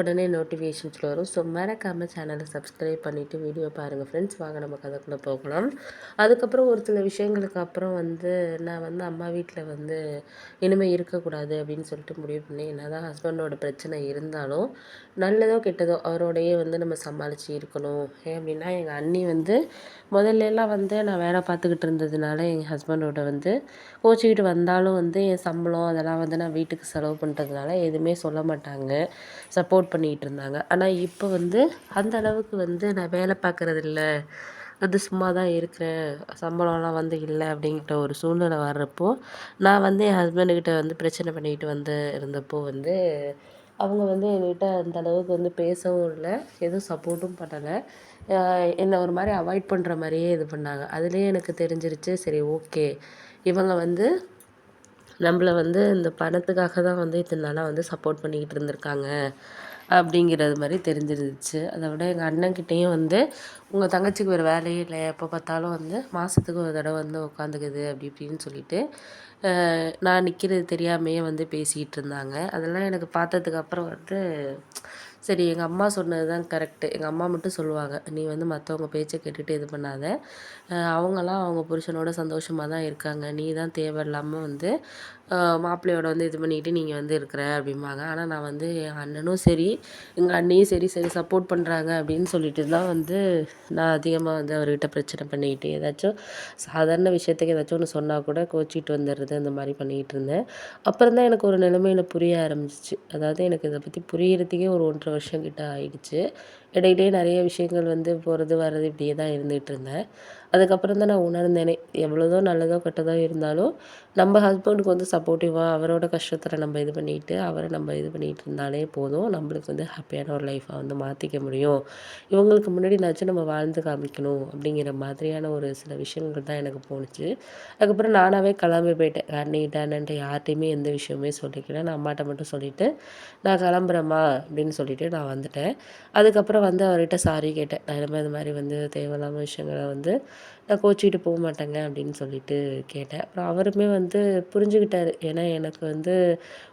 உடனே நோட்டிஃபிகேஷன்ஸில் வரும். ஸோ மறக்காமல் சேனலை சப்ஸ்கிரைப் பண்ணிவிட்டு வீடியோ பாருங்கள் ஃப்ரெண்ட்ஸ். வாங்க நம்ம கதைக்குள்ளே போகலாம். அதுக்கப்புறம் ஒரு சில விஷயங்களுக்கு அப்புறம் நான் அம்மா வீட்டில் இனிமேல் இருக்கக்கூடாது அப்படின்னு சொல்லிட்டு முடிவு பண்ணி, என்ன தான் ஹஸ்பண்டோட பிரச்சனை இருந்தாலும் நல்லதோ கெட்டதோ அவரோடையே நம்ம சமாளித்து இருக்கணும். ஏன் அப்படின்னா எங்கள் அண்ணி முதல்லலாம் நான் வேலை பார்த்துக்கிட்டு இருந்ததுனால எங்கள் ஹஸ்பண்டோட கோச்சிக்கிட்டு வந்தாலும் என் சம்பளம் அதெல்லாம் நான் வீட்டுக்கு செலவு பண்ணுறதுனால எதுவுமே சொல்ல மாட்டாங்க, சப்போர்ட் பண்ணிகிட்டு இருந்தாங்க. ஆனால் இப்போ அந்த அளவுக்கு நான் வேலை பார்க்குறதில்ல, சும்மா தான் இருக்கிறேன், சம்பளம்லாம் இல்லை அப்படிங்கிற ஒரு சூழ்நிலை வர்றப்போ நான் என் ஹஸ்பண்டுக்கிட்ட பிரச்சனை பண்ணிக்கிட்டு இருந்தப்போ அவங்க என்கிட்ட அந்த அளவுக்கு பேசவும் இல்லை, எதுவும் சப்போர்ட்டும் பண்ணலை. என்னை ஒரு மாதிரி அவாய்ட் பண்ணுற மாதிரியே இது பண்ணாங்க. அதுலேயே எனக்கு தெரிஞ்சிருச்சு, சரி ஓகே இவங்க நம்மள இந்த பணத்துக்காக தான் இத்தனை நாளாக சப்போர்ட் பண்ணிக்கிட்டு இருந்திருக்காங்க அப்படிங்கிறது மாதிரி தெரிஞ்சிருந்துச்சு. அதை விட எங்கள் அண்ணன்கிட்டேயும் உங்கள் தங்கச்சிக்கு ஒரு வேலையே இல்லை, எப்போ பார்த்தாலும் மாதத்துக்கு ஒரு தடவை உட்காந்துக்குது அப்படி இப்படின்னு சொல்லிட்டு நான் நிற்கிறது தெரியாமையே பேசிகிட்டு இருந்தாங்க. அதெல்லாம் எனக்கு பார்த்ததுக்கு அப்புறம் சரி எங்கள் அம்மா சொன்னது தான் கரெக்டு. எங்கள் அம்மா மட்டும் சொல்லுவாங்க, நீ மற்றவங்க பேச்சை கேட்டுட்டு இது பண்ணாத, அவங்களாம் அவங்க புருஷனோட சந்தோஷமாக தான் இருக்காங்க, நீ தான் தேவையில்லாமல் மாப்பிள்ளையோட இது பண்ணிக்கிட்டு நீங்கள் இருக்கிற அப்படிம்பாங்க. ஆனால் நான் என் அண்ணனும் சரி எங்கள் அண்ணியும் சரி சரி சப்போர்ட் பண்ணுறாங்க அப்படின்னு சொல்லிட்டு தான் நான் அதிகமாக அவர்கிட்ட பிரச்சனை பண்ணிக்கிட்டு ஏதாச்சும் சாதாரண விஷயத்துக்கு ஏதாச்சும் ஒன்று சொன்னால் கூட கோச்சிட்டு வந்துடுறது, அந்த மாதிரி பண்ணிக்கிட்டு இருந்தேன். அப்புறம் தான் எனக்கு ஒரு நிலைமையில் புரிய ஆரம்பிச்சிச்சு. அதாவது எனக்கு இதை பற்றி புரியறதுக்கே ஒரு 1.5 வருஷம் கிட்ட ஆயிடுச்சு. இடையிலேயே நிறைய விஷயங்கள் போகிறது வர்றது இப்படியே தான் இருந்துகிட்டு இருந்தேன். அதுக்கப்புறம் தான் நான் உணர்ந்தேனே, எவ்வளோதோ நல்லதோ கெட்டதோ இருந்தாலும் நம்ம ஹஸ்பண்டுக்கு சப்போர்ட்டிவாக அவரோட கஷ்டத்தில் நம்ம இது பண்ணிட்டு அவரை நம்ம இது பண்ணிகிட்டு இருந்தாலே போதும், நம்மளுக்கு ஹாப்பியான ஒரு லைஃப்பை மாற்றிக்க முடியும். இவங்களுக்கு முன்னாடினாச்சும் நம்ம வாழ்ந்து காமிக்கணும் அப்படிங்கிற மாதிரியான ஒரு சில விஷயங்கள் தான் எனக்கு போணுச்சு. அதுக்கப்புறம் நானாகவே கிளம்பி போயிட்டேன். அண்ணிக்கிட்ட அண்ணன்ட்ட யார்கிட்டையுமே எந்த விஷயமே சொல்லிக்கல. நான் அம்மாட்ட மட்டும் சொல்லிவிட்டு நான் கிளம்புறேம்மா அப்படின்னு சொல்லிவிட்டு நான் வந்துட்டேன். அதுக்கப்புறம் அவர்கிட்ட சாரி கேட்டேன். நான் இனிமேல் இது மாதிரி தேவையில்லாமல் விஷயங்களை நான் கோச்சிக்கிட்டு போக மாட்டேங்க அப்படின்னு சொல்லிட்டு கேட்டேன். அப்புறம் அவருமே புரிஞ்சுக்கிட்டாரு. ஏன்னா எனக்கு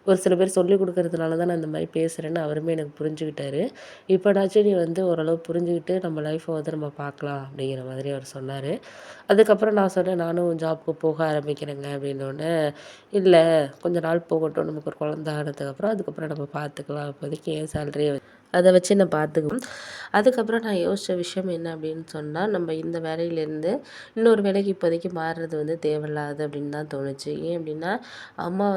ஒரு சில பேர் சொல்லிக் கொடுக்கறதுனால தான் நான் இந்த மாதிரி பேசுகிறேன்னு அவருமே எனக்கு புரிஞ்சுக்கிட்டாரு. இப்போனாச்சும் நீ ஓரளவு புரிஞ்சுக்கிட்டு நம்ம லைஃப்பை நம்ம பார்க்கலாம் அப்படிங்கிற மாதிரி அவர் சொன்னார். அதுக்கப்புறம் நான் சொன்னேன், நானும் ஜாப்க்கு போக ஆரம்பிக்கிறேங்க அப்படின்னோடனே, இல்லை கொஞ்ச நாள் போகட்டும், நமக்கு ஒரு குழந்த ஆனதுக்கப்புறம் அதுக்கப்புறம் நம்ம பார்த்துக்கலாம், இப்போதைக்கு என் சேலரியை அதை வச்சு நான் பார்த்துக்குவேன். அதுக்கப்புறம் நான் யோசித்த விஷயம் என்ன அப்படின்னு சொன்னால், நம்ம இந்த வேலையிலேருந்து இன்னொரு வேலைக்கு இப்போதைக்கு மாறுறது தேவையில்லாது அப்படின்னு தான் தோணுச்சு. ஏன் அப்படின்னா அம்மா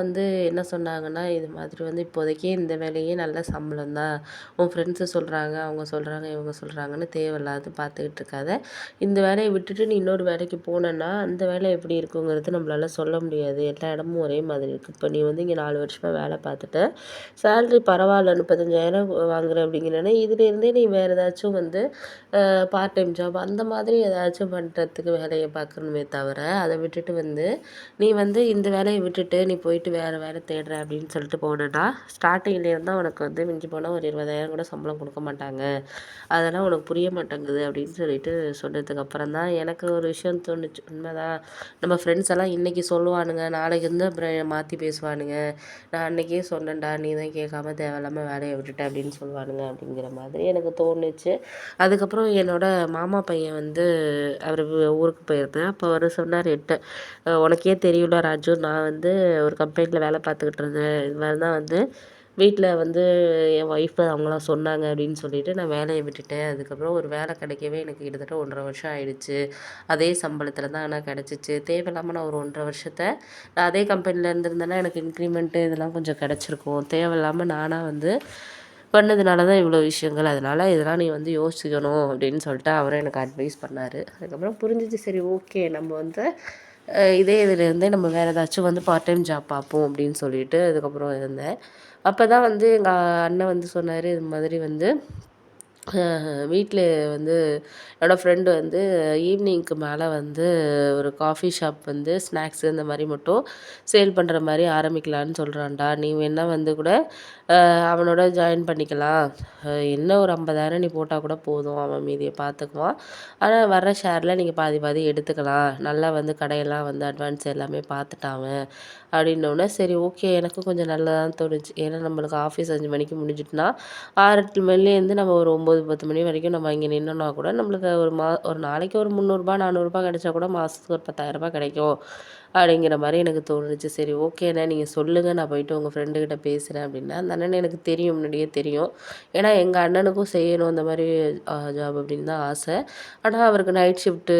என்ன சொன்னாங்கன்னா, இது மாதிரி இப்போதைக்கே இந்த வேலையே நல்ல சம்பளம் தான், உன் ஃப்ரெண்ட்ஸு சொல்கிறாங்க, அவங்க சொல்கிறாங்க, இவங்க சொல்கிறாங்கன்னு தேவையில்லாது பார்த்துக்கிட்டு இருக்காத, இந்த வேலையை விட்டுட்டு நீ இன்னொரு வேலைக்கு போனேன்னா அந்த வேலை எப்படி இருக்குங்கிறது நம்மளால சொல்ல முடியாது, எல்லா இடமும் ஒரே மாதிரி இருக்குது. இப்போ நீ இங்கே 4 வருஷமாக வேலை பார்த்துட்ட, சேலரி பரவாயில்ல 35,000 வாங்குற அப்படிங்கிறனா, இதுலேருந்தே நீ வேறு ஏதாச்சும் பார்ட் டைம் ஜாப் அந்த மாதிரி ஏதாச்சும் பண்ணுறதுக்கு வேலையை பார்க்கணுமே தவிர, அதை விட்டுட்டு நீ இந்த வேலையை விட்டுட்டு நீ போயிட்டு வேறு வேலை தேடுற அப்படின்னு சொல்லிட்டு போனேன்னா, ஸ்டார்டிங்லேருந்து தான் உனக்கு மிஞ்சி போனால் ஒரு 20,000 கூட சம்பளம் கொடுக்க மாட்டாங்க, அதெல்லாம் உனக்கு புரிய மாட்டேங்குது அப்படின்னு சொல்லிட்டு சொன்னதுக்கப்புறம் தான் எனக்கு ஒரு விஷயம் தோணுச்சு. உண்மைதான், நம்ம ஃப்ரெண்ட்ஸ் எல்லாம் இன்றைக்கி சொல்லுவானுங்க, நாளைக்கு அப்புறம் மாற்றி பேசுவானுங்க, நான் அன்றைக்கே சொன்னேன்டா நீ தான் கேட்காம தேவையில்லாமல் வேலையை விட்டுட்ட அப்படின்னு சொல்லுவானுங்க அப்படிங்கிற மாதிரி எனக்கு தோணுச்சு. அதுக்கப்புறம் என்னோடய மாமா பையன் அவர் ஊருக்கு போயிருந்தேன். அப்போ அவர் சொன்னார் என்கிட்ட, உனக்கே தெரியும்ல ராஜு, நான் ஒரு கம்பெனியில் வேலை பார்த்துக்கிட்டு இருந்தேன், இது மாதிரி தான் வீட்டில் என் ஒய்ஃபு அவங்களாம் சொன்னாங்க அப்படின்னு சொல்லிட்டு நான் வேலையை விட்டுட்டேன். அதுக்கப்புறம் ஒரு வேலை கிடைக்கவே எனக்கு கிட்டத்தட்ட 1.5 வருஷம் ஆயிடுச்சு. அதே சம்பளத்தில் தான் ஆனால் கிடச்சிச்சு. தேவையில்லாமல் நான் ஒரு 1.5 வருஷத்தை நான் அதே கம்பெனியில் இருந்திருந்தேன்னா எனக்கு இன்க்ரிமெண்ட்டு இதெல்லாம் கொஞ்சம் கிடச்சிருக்கும். தேவையில்லாமல் நானாக பண்ணதுனால தான் இவ்வளோ விஷயங்கள். அதனால் இதெல்லாம் நீ யோசிக்கணும் அப்படின்னு சொல்லிட்டு அவரும் எனக்கு அட்வைஸ் பண்ணார். அதுக்கப்புறம் புரிஞ்சிச்சு, சரி ஓகே நம்ம இதே இதுலேருந்தே நம்ம வேறு ஏதாச்சும் பார்ட் டைம் ஜாப் பார்ப்போம் அப்படின்னு சொல்லிட்டு அதுக்கப்புறம் இருந்தேன். அப்போ தான் எங்கள் அண்ணன் சொன்னார், இது மாதிரி வீட்ல வந்து என்னோட ஃப்ரெண்டு வந்து ஈவினிங்க்கு மேல வந்து ஒரு காஃபி ஷாப் வந்து ஸ்நாக்ஸு இந்த மாரி மட்டும் சேல் பண்ற மாரி ஆரம்பிக்கலான்னு சொல்றான்டா. நீ வேணா வந்து கூட அவனோட ஜாயின் பண்ணிக்கலாம். என்ன ஒரு 50,000 நீ போட்டா கூட போதும். அவன் மீதிய பார்த்துக்குவான். ஆனா வர்ற ஷேர்ல நீங்க பாதி பாதி எடுத்துக்கலாம். நல்லா வந்து கடையெல்லாம் வந்து அட்வான்ஸ் எல்லாமே பார்த்துட்டான் அவன். அப்படின்னோனே சரி ஓகே எனக்கும் கொஞ்சம் நல்லா தான் தோணுச்சு. ஏன்னா நம்மளுக்கு ஆஃபீஸ் 5 மணிக்கு முடிஞ்சுட்டுனா 6, 8 மணிலேருந்து நம்ம ஒரு 9, 10 மணி வரைக்கும் நம்ம இங்க நின்னோம்னா கூட நம்மளுக்கு ஒரு நாளைக்கு ஒரு ரூ. 300, ரூ. 400 கிடைச்சா கூட மாசத்துக்கு ஒரு ரூ. 10,000 கிடைக்கும். அப்படிங்கிற மாரி எனக்கு தோணுச்சு. சரி ஓகேண்ணே நீங்க சொல்லுங்க. நான் போயிட்டு உங்க ஃப்ரெண்டு கிட்ட பேசுறேன் அப்படின்னேன். அந்த அண்ணன எனக்கு தெரியும். முன்னாடியே தெரியும். ஏன்னா எங்க அண்ணனுக்கும் செய்யணும் இந்த மாரி ஜாப் அப்படின்னு தான் ஆசை. ஆனா அவருக்கு நைட் ஷிஃப்ட்டு